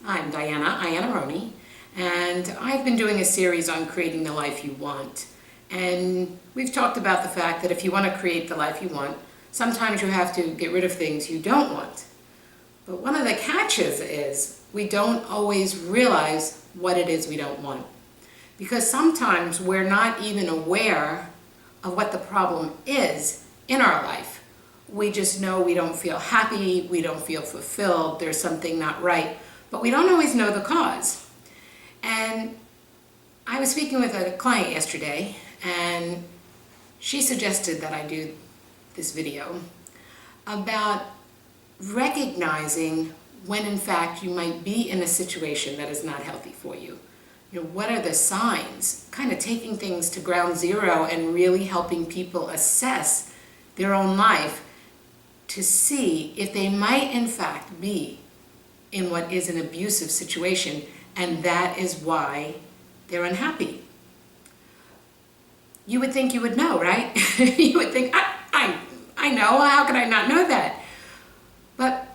I'm Diana Iannarone, and I've been doing a series on creating the life you want. And we've talked about the fact that if you want to create the life you want, sometimes you have to get rid of things you don't want. But one of the catches is we don't always realize what it is we don't want. Because sometimes we're not even aware of what the problem is in our life. We just know we don't feel happy, we don't feel fulfilled, there's something not right, but we don't always know the cause. And I was speaking with a client yesterday, and she suggested that I do this video about recognizing when in fact you might be in a situation that is not healthy for you. You know, what are the signs? Kind of taking things to ground zero and really helping people assess their own life to see if they might in fact be in what is an abusive situation, and that is why they're unhappy. You would think you would know, right? You would think, I know, how could I not know that? But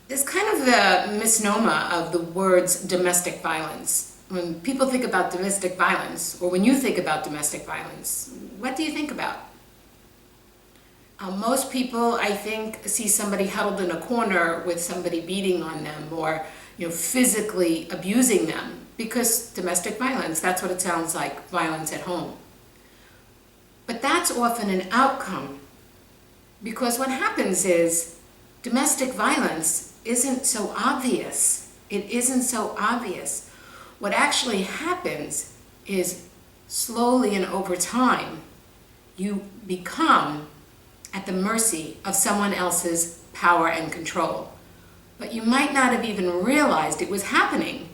there's kind of the misnomer of the words domestic violence. When people think about domestic violence, or when you think about domestic violence, what do you think about? Most people, I think, see somebody huddled in a corner with somebody beating on them or, physically abusing them, because domestic violence, that's what it sounds like, violence at home. But that's often an outcome, because what happens is domestic violence isn't so obvious. It isn't so obvious. What actually happens is slowly and over time, you become at the mercy of someone else's power and control. But you might not have even realized it was happening.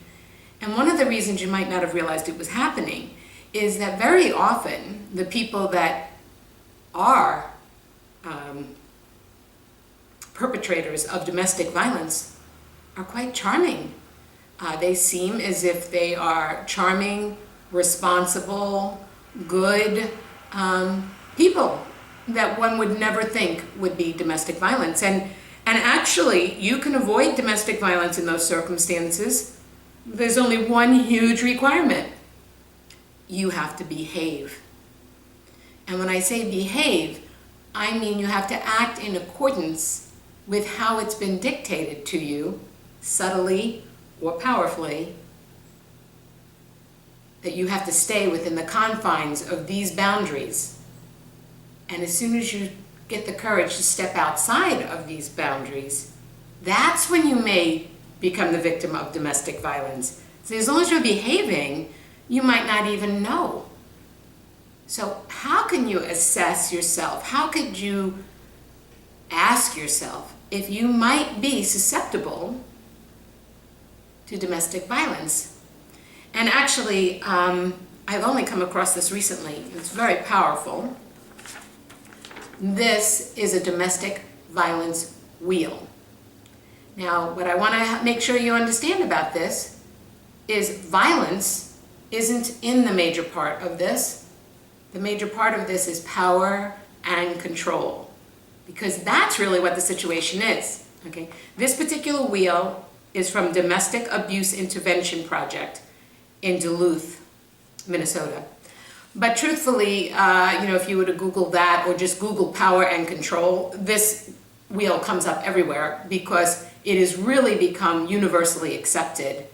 And one of the reasons you might not have realized it was happening is that very often the people that are perpetrators of domestic violence are quite charming. They seem as if they are charming, responsible, good people that one would never think would be domestic violence. And actually, you can avoid domestic violence in those circumstances. There's only one huge requirement. You have to behave. And when I say behave, I mean you have to act in accordance with how it's been dictated to you, subtly or powerfully, that you have to stay within the confines of these boundaries. And as soon as you get the courage to step outside of these boundaries, that's when you may become the victim of domestic violence. So as long as you're behaving, you might not even know. So how can you assess yourself? How could you ask yourself if you might be susceptible to domestic violence? And actually, I've only come across this recently. It's very powerful. This is a domestic violence wheel. Now, what I want to make sure you understand about this is violence isn't in the major part of this. The major part of this is power and control, because that's really what the situation is. Okay? This particular wheel is from Domestic Abuse Intervention Project in Duluth, Minnesota. But truthfully, if you were to Google that or just Google power and control, this wheel comes up everywhere, because it has really become universally accepted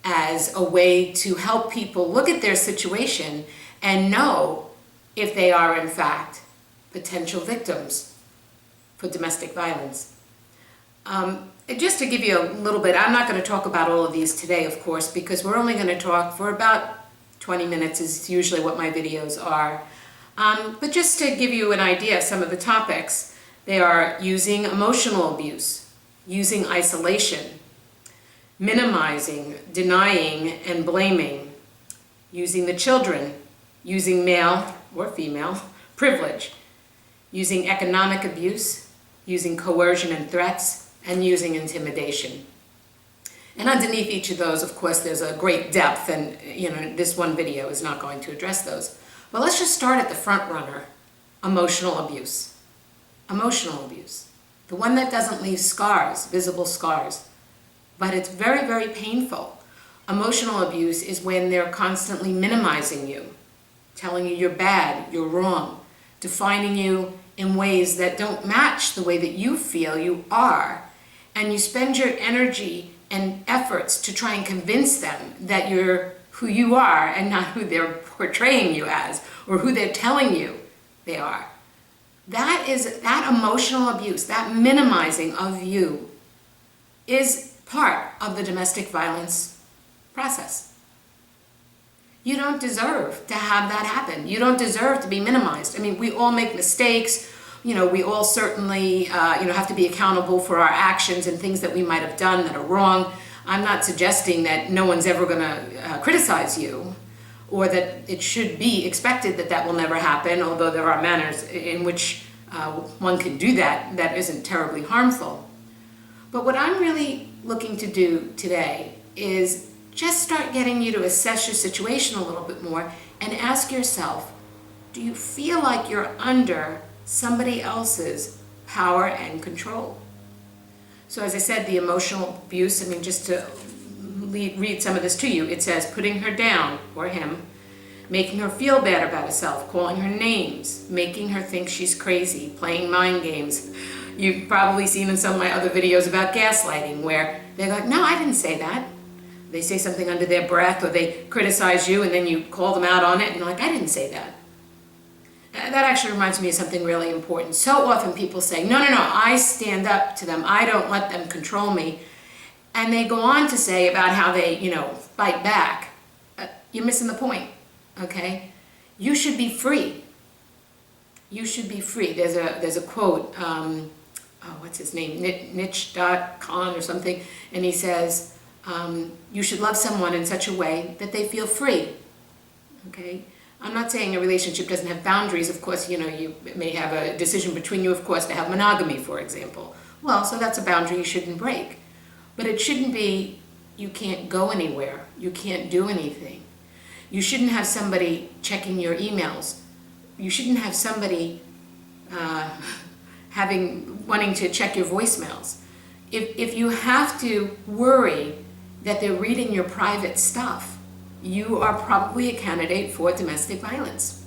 as a way to help people look at their situation and know if they are in fact potential victims for domestic violence. Just to give you a little bit, I'm not going to talk about all of these today, of course, because we're only going to talk for about 20 minutes is usually what my videos are. But just to give you an idea of some of the topics, they are using emotional abuse, using isolation, minimizing, denying, and blaming, using the children, using male or female privilege, using economic abuse, using coercion and threats, and using intimidation. And underneath each of those, of course, there's a great depth, and this one video is not going to address those. But let's just start at the front runner, emotional abuse. Emotional abuse. The one that doesn't leave scars, visible scars. but it's very, very painful. Emotional abuse is when they're constantly minimizing you, telling you you're bad, you're wrong, defining you in ways that don't match the way that you feel you are. And you spend your energy and efforts to try and convince them that you're who you are and not who they're portraying you as or who they're telling you they are. That emotional abuse, that minimizing of you is part of the domestic violence process. You don't deserve to have that happen. You don't deserve to be minimized. I mean, we all make mistakes. We all certainly, have to be accountable for our actions and things that we might have done that are wrong. I'm not suggesting that no one's ever going to criticize you or that it should be expected that that will never happen, although there are manners in which one can do that isn't terribly harmful. But what I'm really looking to do today is just start getting you to assess your situation a little bit more and ask yourself, do you feel like you're under somebody else's power and control? So as I said, the emotional abuse, just to read some of this to you, it says putting her down, or him, making her feel bad about herself, calling her names, making her think she's crazy, playing mind games. You've probably seen in some of my other videos about gaslighting where they're like, no, I didn't say that. They say something under their breath or they criticize you and then you call them out on it and you're like, I didn't say that. That actually reminds me of something really important. So often people say, no, I stand up to them. I don't let them control me. And they go on to say about how they, fight back. You're missing the point, okay? You should be free. You should be free. There's a quote, what's his name? Nietzsche.com or something. And he says, you should love someone in such a way that they feel free, okay? I'm not saying a relationship doesn't have boundaries. Of course, you may have a decision between you, of course, to have monogamy, for example. Well, so that's a boundary you shouldn't break. But it shouldn't be you can't go anywhere. You can't do anything. You shouldn't have somebody checking your emails. You shouldn't have somebody wanting to check your voicemails. If you have to worry that they're reading your private stuff, you are probably a candidate for domestic violence.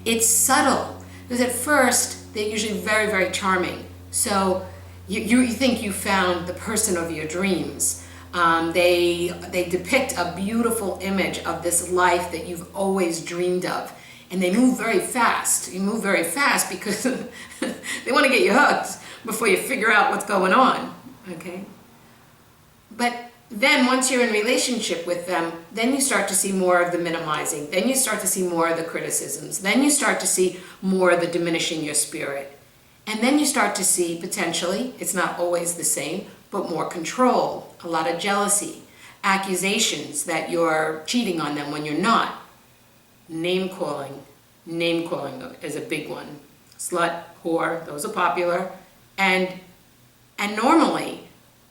It's subtle, because at first they're usually very, very charming. So you think you found the person of your dreams. They depict a beautiful image of this life that you've always dreamed of. And they move very fast. You move very fast because they want to get you hooked before you figure out what's going on, okay? But then once you're in relationship with them, then you start to see more of the minimizing. Then you start to see more of the criticisms. Then you start to see more of the diminishing your spirit. And then you start to see, potentially, it's not always the same, but more control, a lot of jealousy, accusations that you're cheating on them when you're not. Name calling is a big one. Slut, whore, those are popular. And normally,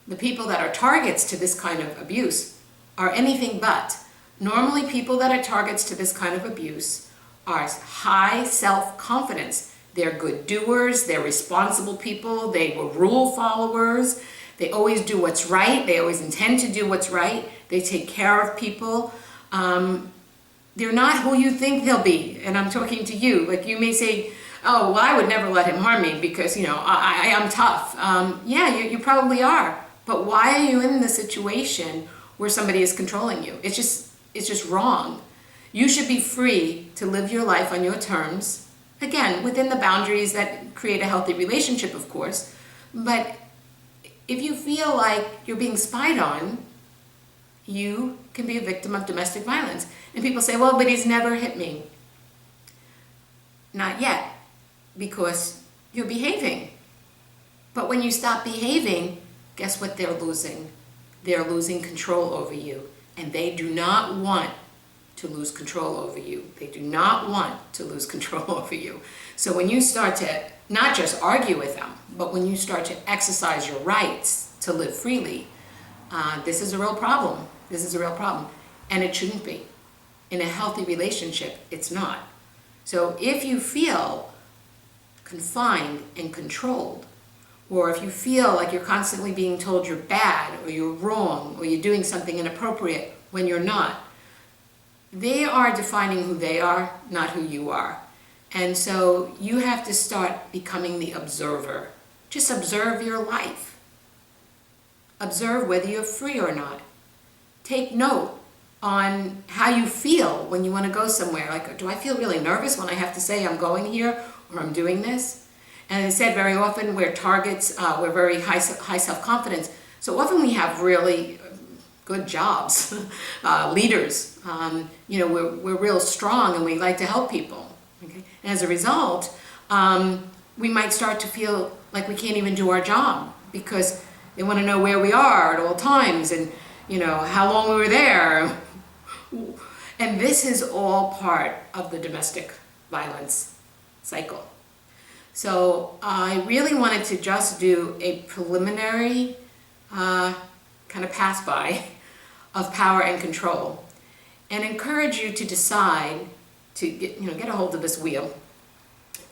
the people that are targets to this kind of abuse are anything but. Normally, people that are targets to this kind of abuse are high self-confidence. They're good doers, they're responsible people, they were rule followers, they always do what's right, they always intend to do what's right, they take care of people. They're not who you think they'll be, and I'm talking to you. Like you may say, oh, well, I would never let him harm me because, I'm tough. Yeah, you probably are. But why are you in the situation where somebody is controlling you? It's just wrong. You should be free to live your life on your terms. Again, within the boundaries that create a healthy relationship, of course. But if you feel like you're being spied on, you can be a victim of domestic violence. And people say, well, but he's never hit me. Not yet, because you're behaving. But when you stop behaving, guess what they're losing? They're losing control over you. And they do not want to lose control over you. They do not want to lose control over you. So when you start to not just argue with them, but when you start to exercise your rights to live freely, this is a real problem. This is a real problem. And it shouldn't be. In a healthy relationship, it's not. So if you feel confined and controlled, or if you feel like you're constantly being told you're bad or you're wrong or you're doing something inappropriate when you're not, they are defining who they are, not who you are. And so you have to start becoming the observer. Just observe your life. Observe whether you're free or not. Take note on how you feel when you want to go somewhere. Like, do I feel really nervous when I have to say I'm going here or I'm doing this? And as I said, very often we're targets, we're very high self-confidence. So often we have really good jobs, leaders. We're real strong and we like to help people. Okay? And as a result, we might start to feel like we can't even do our job because they want to know where we are at all times and how long we were there. And this is all part of the domestic violence cycle. So I really wanted to just do a preliminary kind of pass by of power and control and encourage you to decide to get a hold of this wheel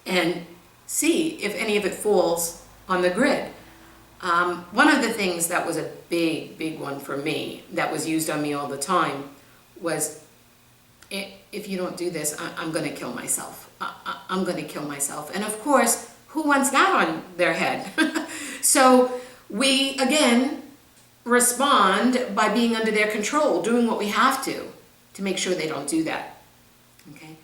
and see if any of it falls on the grid. One of the things that was a big one for me, that was used on me all the time, was if you don't do this, I'm going to kill myself. I'm going to kill myself. And of course, who wants that on their head? So we, again, respond by being under their control, doing what we have to make sure they don't do that. Okay?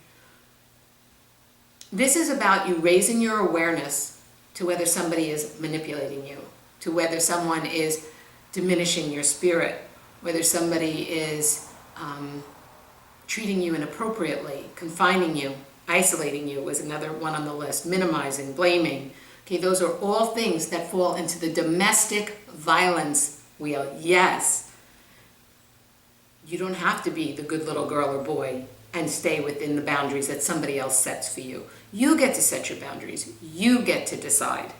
This is about you raising your awareness to whether somebody is manipulating you, to whether someone is diminishing your spirit, whether somebody is treating you inappropriately, confining you, isolating you was another one on the list, minimizing, blaming. Okay, those are all things that fall into the domestic violence wheel. Yes, you don't have to be the good little girl or boy and stay within the boundaries that somebody else sets for you. You get to set your boundaries. You get to decide.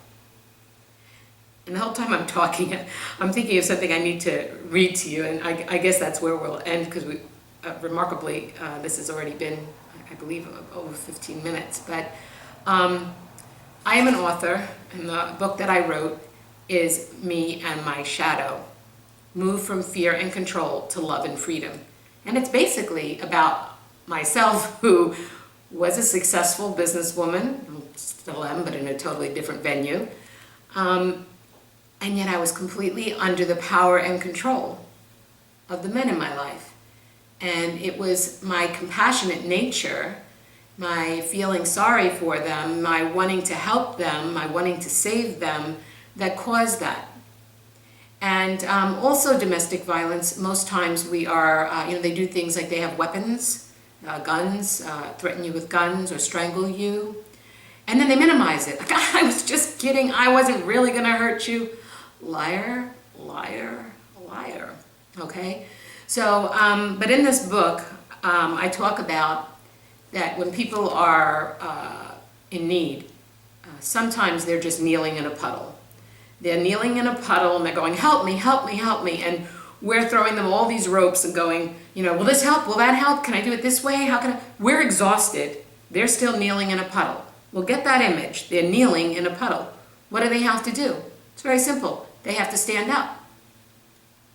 And the whole time I'm talking, I'm thinking of something I need to read to you, and I guess that's where we'll end, because we, remarkably, this has already been, I believe, over 15 minutes. But I am an author, and the book that I wrote is Me and My Shadow, Move from Fear and Control to Love and Freedom. And it's basically about myself, who was a successful businesswoman, still am, but in a totally different venue. And yet I was completely under the power and control of the men in my life. And it was my compassionate nature, my feeling sorry for them, my wanting to help them, my wanting to save them, that caused that. And also domestic violence, most times we are, they do things like they have weapons, guns, threaten you with guns or strangle you. And then they minimize it. Like, I was just kidding, I wasn't really gonna hurt you. Liar, liar, liar, okay? So, but in this book, I talk about that when people are in need, sometimes they're just kneeling in a puddle. They're kneeling in a puddle and they're going, help me, help me, help me. And we're throwing them all these ropes and going, will this help? Will that help? Can I do it this way? How can I? We're exhausted. They're still kneeling in a puddle. Well, get that image. They're kneeling in a puddle. What do they have to do? It's very simple. They have to stand up.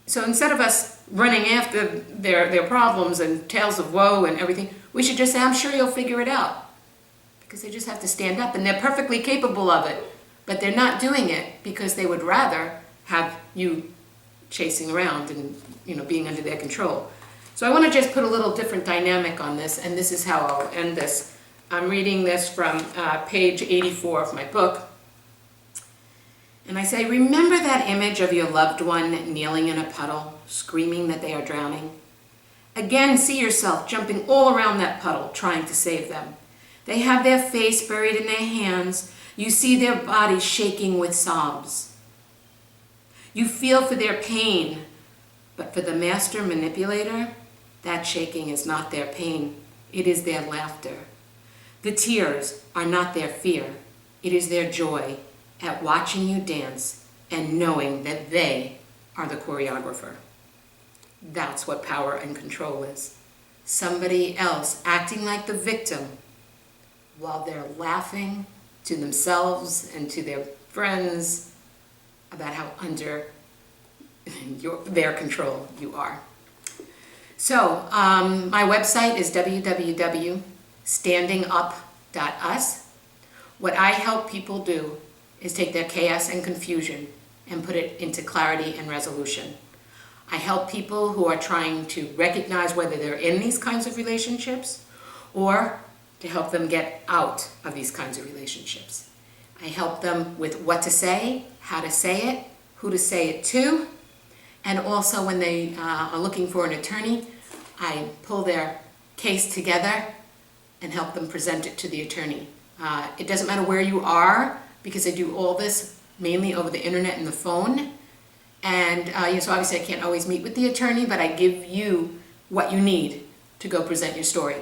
So instead of us running after their problems and tales of woe and everything, we should just say, I'm sure you'll figure it out. Because they just have to stand up, and they're perfectly capable of it. But they're not doing it because they would rather have you chasing around and being under their control. So I want to just put a little different dynamic on this, and this is how I'll end this. I'm reading this from page 84 of my book. And I say, remember that image of your loved one kneeling in a puddle, screaming that they are drowning? Again, see yourself jumping all around that puddle, trying to save them. They have their face buried in their hands. You see their bodies shaking with sobs. You feel for their pain, but for the master manipulator, that shaking is not their pain. It is their laughter. The tears are not their fear. It is their joy at watching you dance and knowing that they are the choreographer. That's what power and control is. Somebody else acting like the victim while they're laughing to themselves and to their friends about how under their control you are. So my website is www.standingup.us. What I help people do is take their chaos and confusion and put it into clarity and resolution. I help people who are trying to recognize whether they're in these kinds of relationships or to help them get out of these kinds of relationships. I help them with what to say, how to say it, who to say it to, and also when they are looking for an attorney, I pull their case together and help them present it to the attorney. It doesn't matter where you are, because I do all this mainly over the internet and the phone. And so obviously I can't always meet with the attorney, but I give you what you need to go present your story.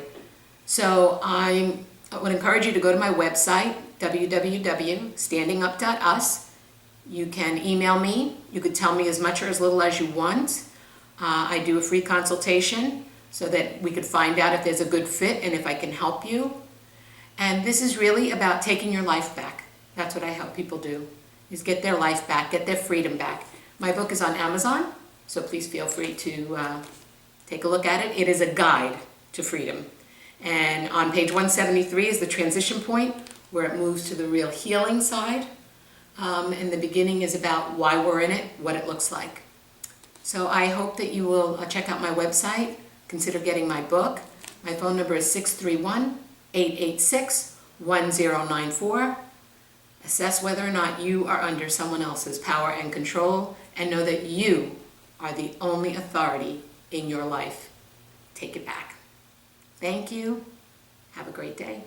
So I would encourage you to go to my website, www.standingup.us. You can email me. You could tell me as much or as little as you want. I do a free consultation so that we could find out if there's a good fit and if I can help you. And this is really about taking your life back. That's what I help people do, is get their life back, get their freedom back. My book is on Amazon, so please feel free to take a look at it. It is a guide to freedom. And on page 173 is the transition point where it moves to the real healing side. And the beginning is about why we're in it, what it looks like. So I hope that you will check out my website, consider getting my book. My phone number is 631-886-1094. Assess whether or not you are under someone else's power and control, and know that you are the only authority in your life. Take it back. Thank you. Have a great day.